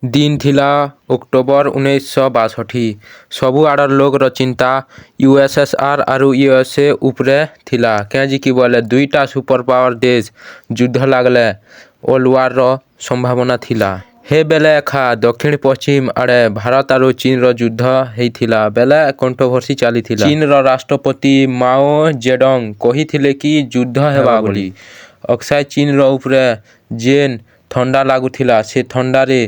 दिन थिला अक्टोबर 1962। सबुआड़र लोगर चिंता यूएसएसआर आरु यूएसए उपरे थिला क्या कि बोले दुईटा सुपर पावर देश युद्ध लागले ओलवार संभावना थिला। हे बेले एखा दक्षिण पश्चिम आड़े भारत आरु चीन रो युद्ध हेइथिला बेले कंट्रोवर्सी चलीथिला। चीन रो राष्ट्रपति माओ जेडंग कहिथिले कि युद्ध हेबा बोली। अक्साय चीन रो उपरे जेन ठंडा लागुथिला से ठंडारे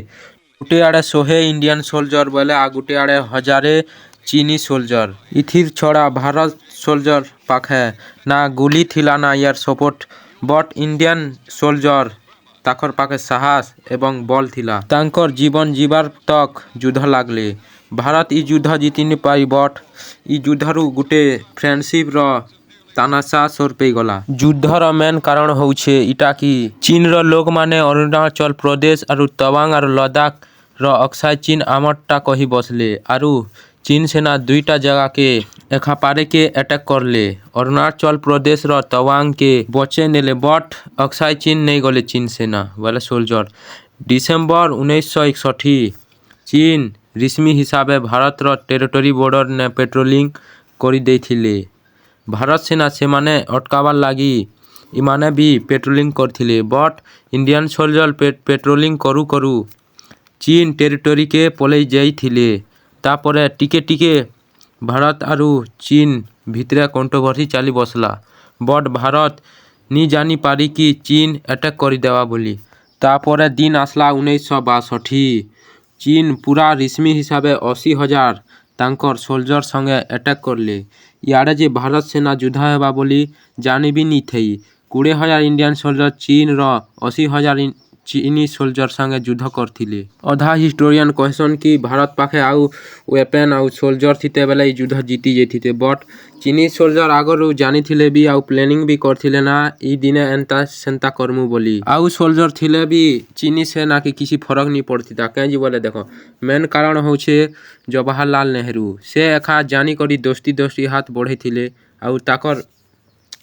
गुटे आड़े 100 इंडियन सोल्जर बोले आ गुटे आड़े 1000 चीनी सोल्जर। इथिर छड़ा भारत सोल्जर पाखे ना गुली थिला ना यार सपोर्ट बट इंडियन सोल्जर ताकर पाखे साहस एवं बल थिला। तांकर जीवन जीवार तक युद्ध लागले। भारत ई युद्ध जीति नहीं पाई बट ई युद्धरु गुटे फ्रेंडशिप रो तानाशा सोर पे गला। युद्धर मेन कारण होउछे इटा कि चीन रो लोग माने अरुणाचल प्रदेश आरु तवांग आरु लद्दाख रो अक्साय चीन आमटटा कही बसले आरु चीन सेना दुईटा जगह के एखा पारे के अटैक करले। अरुणाचल प्रदेश रो तवांग के बचे नेले बट अक्साय चीन नहीं गले चीन सेना वाले सोल्जर। डिसेम्बर 1961 चीन रस्मी हिसाबे भारत रो टेरिटोरी बॉर्डर ने पेट्रोलिंग करी देथिले। भारत सेना से माने अटकावार लागी इमाने भी पेट्रोलिंग करथिले बट इंडियन सोल्जर पेट्रोलिंग करू करू चीन टेरिटोरी के पलई जाइथिले। तापरे टिके टिके भारत आरु चीन भितरे कंट्रोवर्सी चली बसला बट भारत नी जानी पारी कि चीन अटैक करी देवा बोली। तापरे दिन आसला 1962 चीन पूरा रस्मी हिसाबे 80,000 तांकर सोल्जर संगे अटैक करले। यारे जे भारत सेना युद्ध हेबा बोली जानी भी नी थई। 20,000 इंडियन सोल्जर चीन रो 80,000 चीनी सोल्जर संगे युद्ध करथिले। अधा हिस्टोरियन कहसन कि भारत पाखे आउ वेपन आउ सोल्जर थिते बेले युद्ध जीती जेथिते बट चीनी सोल्जर आगरु जानी थिले भी आउ प्लानिंग भी करथिले ना ई दिने एंता सेंता करमु बोली। आउ सोल्जर थिले भी चीनी सेना के किसी फरक नहीं पड़थिता कहीं बोले देखो मेन कारण होछे जवाहरलाल नेहरू से एखा जानी करी दोस्ती हाथ बढ़ेथिले आउ ताकर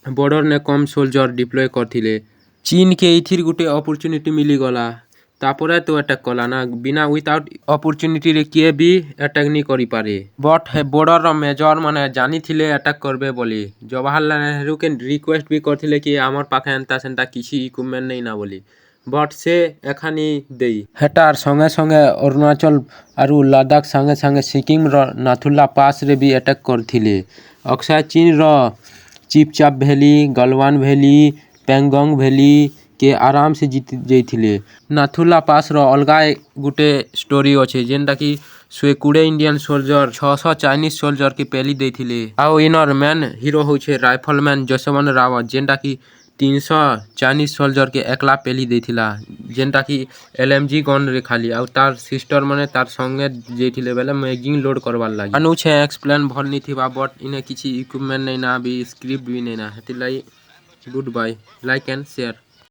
बॉर्डर ने कम सोल्जर डिप्लॉय करथिले। चीन के इथिर गुटे अपॉर्चुनिटी मिली गला तापरे तो अटैक कला ना बिना विदाउट अपॉर्चुनिटी रे किए भी अटैक नहीं करी पारे बट हे बॉर्डर रो मेजर माने जानी थिले अटैक करबे बोली। जवाहरलाल नेहरू के रिक्वेस्ट भी करथिले कि आमर पाखे एंता सेंता किसी इक्विपमेंट नहीं ना बोली बट से एखानी देई। हेटार संगे संगे अरुणाचल आरु लद्दाख संगे संगे सिक्किम रो नाथुला पास रे भी अटैक करथिले। अक्साय चीन रो चिपचाप valley Galwan valley Pangong valley के आराम से जीत जाइथिले। नाथुला पास रो अलगा गुटे स्टोरी अच्छे जेनटा कि 120 इंडियन सोल्जर 600 चाइनीज सोल्जर के पेली देथिले। आउ इनर मेन हीरो होछे राइफलमैन जसवंत रावत जेनटा कि 300 चाइनीज सोल्जर के एकला पेली देथिला जेनटा कि एलएमजी गन रे खाली आउ तार सिस्टर माने तार संगे जेथिले बेले मैगजीन लोड करवार लागि अनु छे एक्सप्लेन भल नी थिबा बट इने किछि इक्विपमेंट नहीं ना भी स्क्रिप्ट भी नहीं ना हेतिलाई good bye like and share.